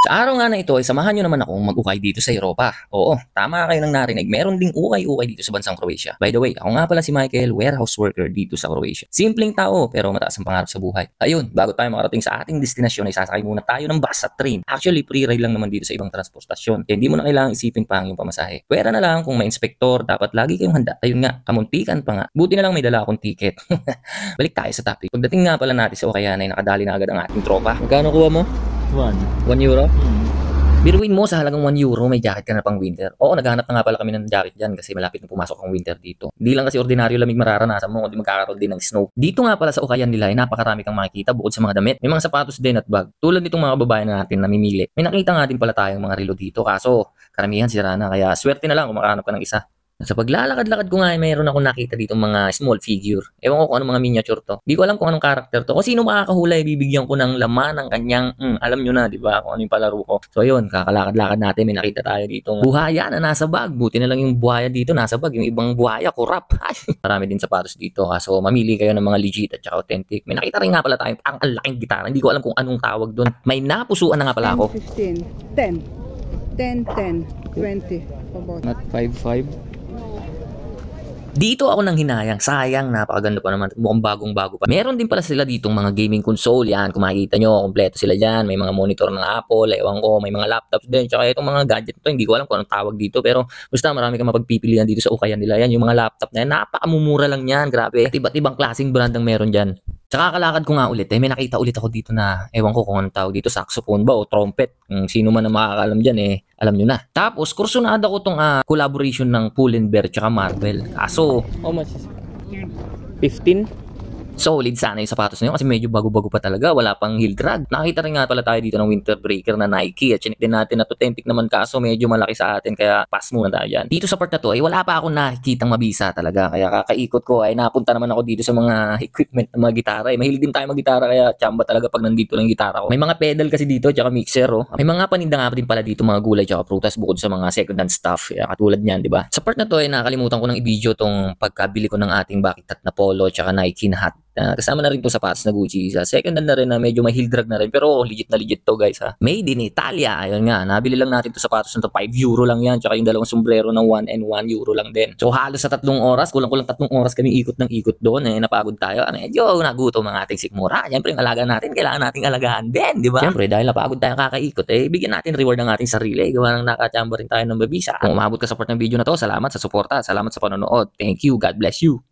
Sa araw nga na ito ay samahan nyo naman akong mag-ukay dito sa Europa. Oo, tama kayo nang narinig. Meron ding ukay-ukay dito sa bansang Croatia. By the way, ako nga pala si Michael, warehouse worker dito sa Croatia. Simpleng tao pero mataas ang pangarap sa buhay. Ayun, bago tayo makarating sa ating destinasyon ay sasakay muna tayo ng bus at train. Actually, free ride lang naman dito sa ibang transportasyon. Kaya hindi mo na kailangang isipin pa ang iyong pamasahe. Pwera na lang kung may inspektor, dapat lagi kayong handa. Ayun nga, kamuntikan pa nga. Buti na lang may dala akong ticket. Balik tayo sa topic. Pagdating nga pala natin sa Ukayan ay nakadali na agad ang ating tropa. Magkano kuha mo? 1 euro? Biruin mo sa halagang 1 euro, may jacket ka na pang winter. Oo, naghahanap na nga pala kami ng jacket dyan kasi malapit na pumasok ang winter dito. Hindi lang kasi ordinaryo lamig mararanasan mo, kundi magkakaroon din ng snow. Dito nga pala sa Ukayan nila ay napakarami kang makikita bukod sa mga damit. May mga sapatos din at bag. Tulad nitong mga babae natin na mimili. May nakita nga din pala tayong mga relo dito kaso karamihan sira na kaya swerte na lang kung makahanap ka ng isa. Sa paglalakad-lakad ko nga ay mayroon akong nakita dito mga small figure. Ewan ko kung anong mga miniature to. Di ko alam kung anong character to. Kung sino makakahula ay bibigyan ko ng laman ng kanyang, alam nyo na, di ba? Kung ano yung palaro ko. So ayun, kakalakad-lakad natin. May nakita tayo dito. Buhaya na nasa bag. Buti na lang yung buhaya dito nasa bag. Yung ibang buhaya, kurap. Marami din sapatos dito. So mamili kayo ng mga legit at saka authentic. May nakita rin nga pala tayo ang laking gitara. Hindi ko alam kung anong tawag doon. May napusuan na nga pala ako. 15, 10, 10, 20. About. Not 5-5. Dito ako nang hinayang, sayang, napakaganda pa naman, mukhang bagong-bago pa. Meron din pala sila ditong mga gaming console, yan, kung makikita nyo, kompleto sila dyan, may mga monitor ng Apple, ewan ko, may mga laptops din, tsaka itong mga gadget to, hindi ko alam kung anong tawag dito, pero basta marami kang mapagpipilian dito sa Ukayan nila, yan, yung mga laptop na yan, napakamumura lang yan, grabe, at iba't ibang klaseng brand ang meron dyan. Tsaka kalakad ko nga ulit, may nakita ulit ako dito na, ewan ko kung anong tawag dito, saxophone ba o trumpet. Kung sino man ang makakaalam dyan, alam nyo na. Tapos, kursunada ko tong collaboration ng Pull&Bear tsaka Marvel. Kaso, How much is it? 15? solid sana yung sapatos na yun kasi medyo bago-bago pa talaga, wala pang heel drag. Nakita rin nga pala tayo dito ng winter breaker na Nike at chinik din natin at authentic naman kaso medyo malaki sa atin kaya pass muna tayo dyan. Dito sa part na to ay wala pa akong nakikitang mabisa talaga kaya kakaikot ko ay napunta naman ako dito sa mga equipment ng mga gitara. Mahilig din tayo mag-gitara kaya chamba talaga pag nandito lang gitara ko. May mga pedal kasi dito tsaka mixer May mga paninda nga din pala dito mga gulay tsaka prutas bukod sa mga second hand stuff kaya katulad niyan, di ba? Sa part na to ay nakalimutan ko ng i-video tong pagkabili ko ng ating bakit at na polo tsaka Nike na hat. Kasama na rin to sapatos na Gucci. Sa second hand na rin na medyo may heel drag na rin. Pero legit na legit to guys ha. Made in Italia. Ayun nga. Nabili lang natin to sapatos na to. 5 euro lang yan. Tsaka yung dalawang sombrero ng 1 and 1 euro lang din. So halos sa 3 oras. Kulang-kulang 3 oras kami ikot ng ikot doon. Napagod tayo. Medyo nagutom ang ating sikmura. Siyempre yung alaga natin. Kailangan nating alagaan din. Di ba? Siyempre dahil napagod tayo kakaikot. Bigyan natin reward ng ating sarili. Gawa ng nakachamba rin tayo ng babisa. Kung umabot ka sa part ng video na to. Salamat sa suporta. Salamat sa panonood. Thank you. God bless you.